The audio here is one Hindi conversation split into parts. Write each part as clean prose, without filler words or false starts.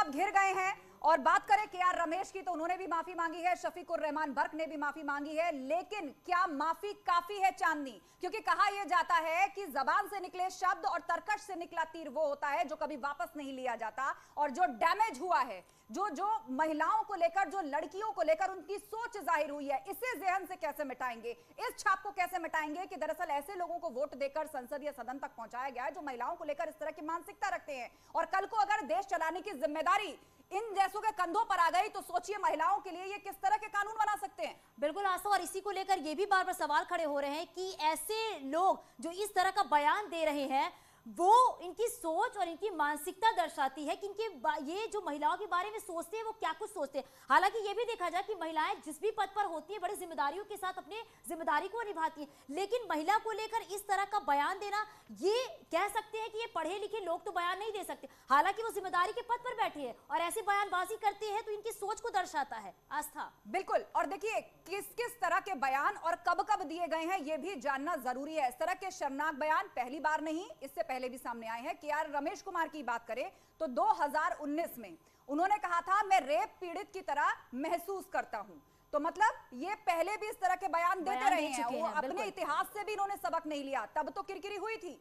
अब घिर गए हैं। और बात करें केआर रमेश की तो उन्होंने भी माफी मांगी है, शफीक उर रहमान बर्क ने भी माफी मांगी है, लेकिन क्या माफी काफी है चांदनी? क्योंकि कहा यह जाता है कि जबान से निकले शब्द और तरकश से निकला तीर वो होता है जो कभी वापस नहीं लिया जाता। और जो डैमेज हुआ है, जो महिलाओं को लेकर, जो लड़कियों को लेकर उनकी सोच जाहिर हुई है, इसे जहन से कैसे मिटाएंगे, इस छाप को कैसे मिटाएंगे कि दरअसल ऐसे लोगों को वोट देकर संसदीय सदन तक पहुंचाया गया है जो महिलाओं को लेकर इस तरह की मानसिकता रखते हैं। और कल को अगर देश चलाने की जिम्मेदारी इन जैसों के कंधों पर आ गई तो सोचिए महिलाओं के लिए ये किस तरह के कानून बना सकते हैं। बिल्कुल आस्था, और इसी को लेकर ये भी बार बार सवाल खड़े हो रहे हैं कि ऐसे लोग जो इस तरह का बयान दे रहे हैं वो इनकी सोच और इनकी मानसिकता दर्शाती है कि इनके ये जो महिलाओं के बारे में सोचते हैं वो क्या कुछ सोचते हैं। हालांकि ये भी देखा जाए कि महिलाएं जिस भी पद पर होती हैं बड़ी जिम्मेदारियों के साथ अपने जिम्मेदारी को निभाती हैं, लेकिन महिला को लेकर इस तरह का बयान देना, ये कह सकते हैं कि ये पढ़े लिखे लोग तो बयान नहीं दे सकते। हालांकि वो जिम्मेदारी के पद पर बैठे हैं और ऐसी बयानबाजी करते हैं तो इनकी सोच को दर्शाता है। आस्था, बिल्कुल। और देखिए किस किस तरह के बयान और कब कब दिए गए हैं ये भी जानना जरूरी है। इस तरह के शर्मनाक बयान पहली बार नहीं, इससे पहले भी सामने आए हैं। केआर रमेश कुमार की बात करें तो 2019 में उन्होंने कहा था मैं रेप पीड़ित की तरह महसूस करता हूं। तो मतलब ये पहले भी इस तरह के बयान देते रहे हैं, वो अपने इतिहास से भी इन्होंने सबक नहीं लिया। तब तो किरकिरी हुई थी,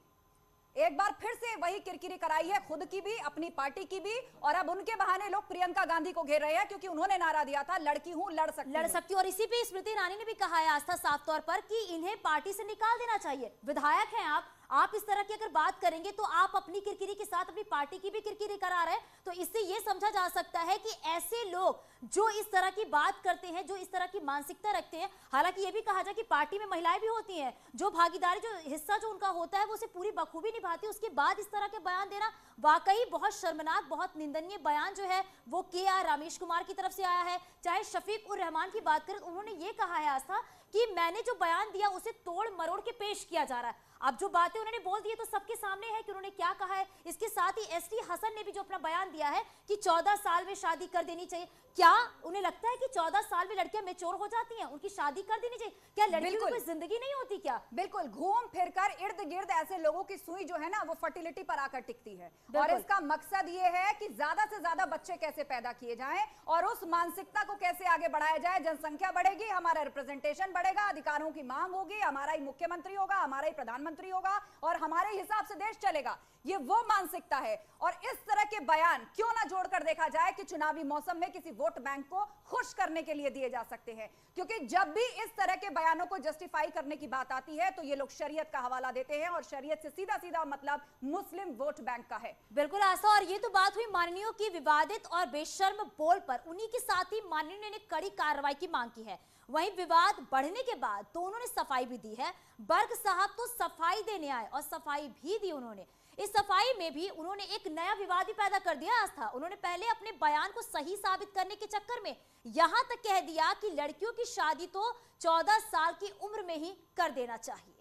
एक बार फिर से वही किरकिरी कराई है, खुद की भी, अपनी पार्टी की भी। और अब उनके बहाने लोग प्रियंका गांधी को घेर रहे हैं क्योंकि उन्होंने नारा दिया था लड़की हूं, लड़ सकती हूं। और इसी पे स्मृति ईरानी ने भी कहा है आस्था साफ तौर पर कि इन्हें पार्टी से निकाल देना चाहिए। विधायक हैं आप इस तरह की अगर बात करेंगे तो आप अपनी किरकिरी के साथ अपनी पार्टी की भी किरकिरी करा रहे हैं। तो इससे यह समझा जा सकता है कि ऐसे लोग जो इस तरह की बात करते हैं, जो इस तरह की मानसिकता रखते हैं, हालांकि यह भी कहा जाए कि पार्टी में महिलाएं भी होती हैं जो भागीदारी, जो हिस्सा जो उनका होता है वो उसे पूरी बखूबी निभाती है, उसके बाद इस तरह के बयान देना वाकई बहुत शर्मनाक, बहुत निंदनीय बयान जो है वो केआर रमेश कुमार की तरफ से आया है। चाहे शफीक उर रहमान की बात करें, उन्होंने ये कहा है आस्था कि मैंने जो बयान दिया उसे तोड़ मरोड़ के पेश किया जा रहा है। अब जो बातें उन्होंने बोल दी है तो सबके सामने है कि उन्होंने क्या कहा है। इसके साथ ही एसटी हसन ने भी जो अपना बयान दिया है कि 14 साल में शादी कर देनी चाहिए। क्या उन्हें लगता है कि 14 साल में लड़कियां मैच्योर हो जाती हैं, उनकी शादी कर देनी चाहिए? क्या लड़कियों की कोई जिंदगी नहीं होती क्या? बिल्कुल, घूम फिरकर इर्द गिर्द ऐसे लोगों की सुई जो है ना वो फर्टिलिटी पर आकर टिकती है। और इसका मकसद ये है कि ज्यादा से ज्यादा बच्चे कैसे पैदा किए जाएं और उस मानसिकता को कैसे आगे बढ़ाया जाए। जनसंख्या बढ़ेगी, हमारा रिप्रेजेंटेशन बढ़ेगा, अधिकारों की मांग होगी, हमारा ही मुख्यमंत्री होगा, हमारा ही प्रधानमंत्री होगा और हमारे हिसाब से देश चलेगा। ये वो मानसिकता है। और इस तरह के बयान क्यों ना जोड़कर देखा जाए कि चुनावी मौसम में किसी वोट बैंक को खुश करने के लिए दिए जा सकते हैं। क्योंकि जब भी इस तरह के बयानों को जस्टिफाई करने की बात आती है तो ये लोग शरीयत का हवाला देते हैं और शरीयत से सीधा सीधा मतलब मुस्लिम वोट बैंक का है। बिल्कुल आशा, और ये तो बात हुई माननीयों की विवादित और बेशर्म बोल पर। उन्हीं के साथ ही माननीय ने कड़ी कार्रवाई की मांग की है। वहीं विवाद बढ़ने के बाद तो उन्होंने सफाई भी दी है। बर्क साहब तो सफाई देने आए और सफाई भी दी उन्होंने। इस सफाई में भी उन्होंने एक नया विवाद ही पैदा कर दिया आस्था। उन्होंने पहले अपने बयान को सही साबित करने के चक्कर में यहां तक कह दिया कि लड़कियों की शादी तो 14 साल की उम्र में ही कर देना चाहिए।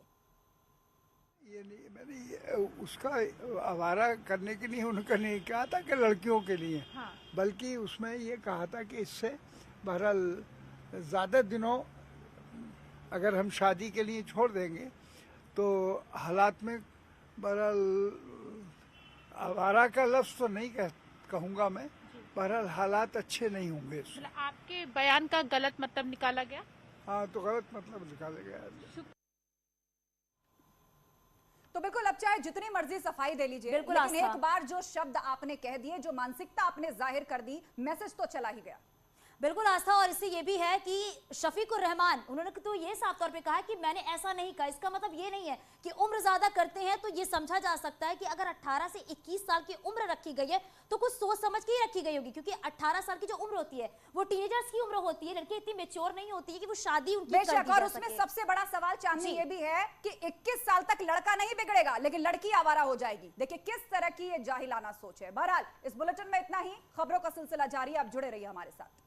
ये नहीं, मैंने उसका आवारा करने के लिए उनका नहीं कहा था कि लड़कियों के लिए, हाँ। बल्कि उसमें ये कहा था कि इससे बहरहाल ज़्यादा दिनों अगर हम शादी के लिए छोड़ देंगे तो हालात में, बहरहाल आवारा का लफ्ज़ तो नहीं कहूँगा मैं, बहरहाल हालात अच्छे नहीं होंगे। मतलब आपके बयान का गलत मतलब निकाला गया? हाँ, तो गलत मतलब निकाला गया। तो बिल्कुल, अब चाहे जितनी मर्जी सफाई दे लीजिए, लेकिन एक बार जो शब्द आपने कह दिए, जो मानसिकता आपने जाहिर कर दी, मैसेज तो चला ही गया। बिल्कुल आस्था, और इससे ये भी है कि शफीक उर रहमान उन्होंने तो ये साफ तौर पे कहा कि मैंने ऐसा नहीं कहा। इसका मतलब ये नहीं है कि उम्र ज्यादा करते हैं तो ये समझा जा सकता है कि अगर 18 से 21 साल की उम्र रखी गई है तो कुछ सोच समझ के ही रखी गई होगी, क्योंकि 18 साल की जो उम्र होती है वो टीनेजर्स की उम्र होती है। लड़की इतनी मेच्योर नहीं होती है कि वो शादी उनकी कर दी जा सके। और उसमें सबसे बड़ा सवाल चांदनी ये भी है कि 21 साल तक लड़का नहीं बिगड़ेगा लेकिन लड़की आवारा हो जाएगी। देखिए किस तरह की ये जाहिलाना सोच है। बहरहाल इस बुलेटिन में इतना ही। खबरों का सिलसिला जारी है, आप जुड़े रहिए हमारे साथ।